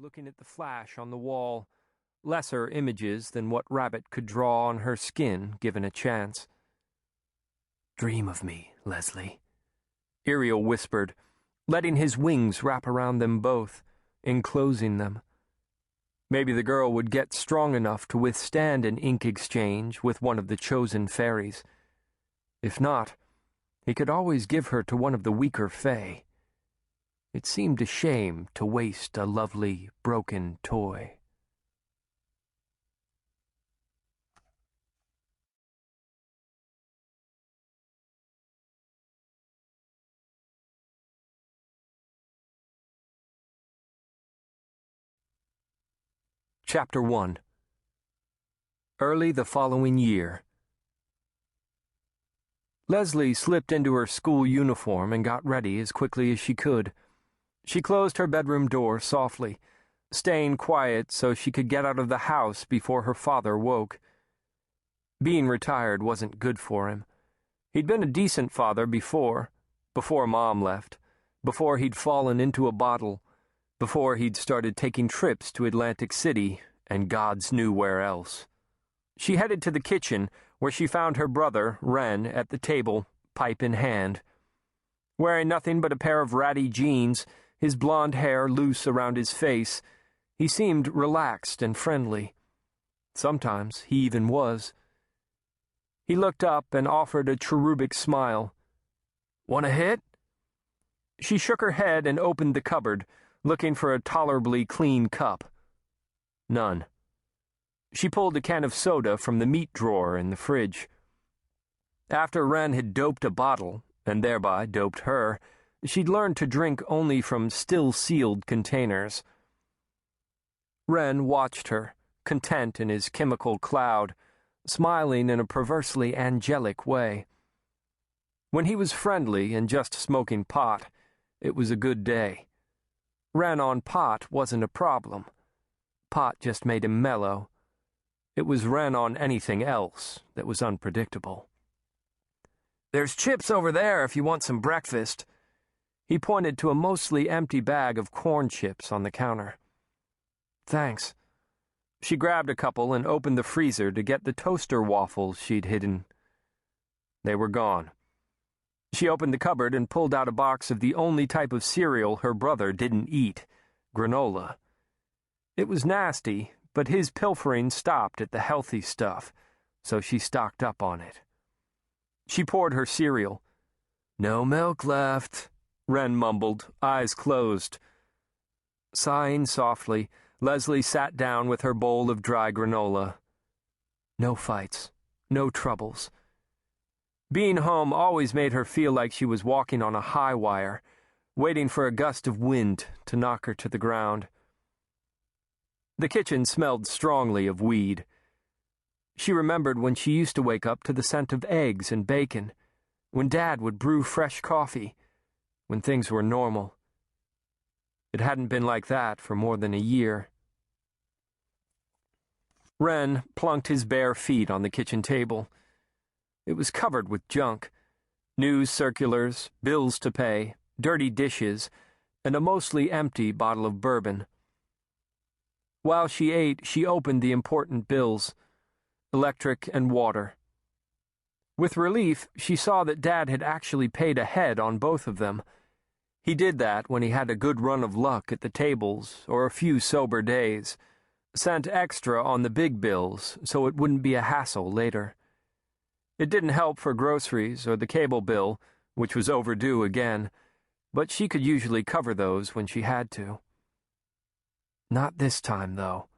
looking at the flash on the wall, lesser images than what Rabbit could draw on her skin given a chance. "Dream of me, Leslie," Irial whispered, letting his wings wrap around them both, enclosing them. Maybe the girl would get strong enough to withstand an ink exchange with one of the chosen fairies. If not, he could always give her to one of the weaker fae. It seemed a shame to waste a lovely, broken toy. Chapter 1. Early the following year. Leslie slipped into her school uniform and got ready as quickly as she could. She closed her bedroom door softly, staying quiet so she could get out of the house before her father woke. Being retired wasn't good for him. He'd been a decent father before Mom left, before he'd fallen into a bottle, before he'd started taking trips to Atlantic City and gods knew where else. She headed to the kitchen, where she found her brother, Wren, at the table, pipe in hand. Wearing nothing but a pair of ratty jeans, his blonde hair loose around his face, he seemed relaxed and friendly. Sometimes he even was. He looked up and offered a cherubic smile. "Want a hit?" She shook her head and opened the cupboard, looking for a tolerably clean cup. None. She pulled a can of soda from the meat drawer in the fridge. After Wren had doped a bottle, and thereby doped her, she'd learned to drink only from still-sealed containers. Wren watched her, content in his chemical cloud, smiling in a perversely angelic way. When he was friendly and just smoking pot, it was a good day. Wren on pot wasn't a problem. Pot just made him mellow. It was Wren on anything else that was unpredictable. "There's chips over there if you want some breakfast." He pointed to a mostly empty bag of corn chips on the counter. "Thanks." She grabbed a couple and opened the freezer to get the toaster waffles she'd hidden. They were gone. She opened the cupboard and pulled out a box of the only type of cereal her brother didn't eat, granola. It was nasty, but his pilfering stopped at the healthy stuff, so she stocked up on it. She poured her cereal. "No milk left," Wren mumbled, eyes closed. Sighing softly, Leslie sat down with her bowl of dry granola. No fights, no troubles. Being home always made her feel like she was walking on a high wire, waiting for a gust of wind to knock her to the ground. The kitchen smelled strongly of weed. She remembered when she used to wake up to the scent of eggs and bacon, when Dad would brew fresh coffee, when things were normal. It hadn't been like that for more than a year. Wren plunked his bare feet on the kitchen table. It was covered with junk. News circulars, bills to pay, dirty dishes, and a mostly empty bottle of bourbon. While she ate, she opened the important bills, electric and water. With relief, she saw that Dad had actually paid ahead on both of them. He did that when he had a good run of luck at the tables or a few sober days, sent extra on the big bills so it wouldn't be a hassle later. It didn't help for groceries or the cable bill, which was overdue again, but she could usually cover those when she had to. Not this time, though.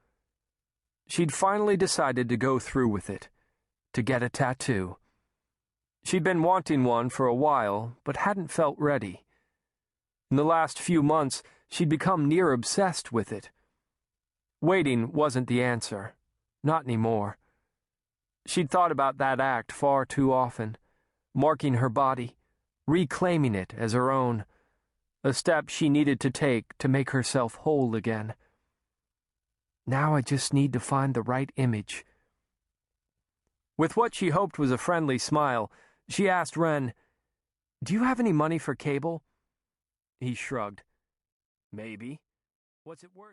She'd finally decided to go through with it, to get a tattoo. She'd been wanting one for a while, but hadn't felt ready. In the last few months, she'd become near obsessed with it. Waiting wasn't the answer. Not anymore. She'd thought about that act far too often, marking her body, reclaiming it as her own, a step she needed to take to make herself whole again. Now I just need to find the right image. With what she hoped was a friendly smile, she asked Wren, "Do you have any money for cable?" He shrugged. "Maybe. What's it worth?"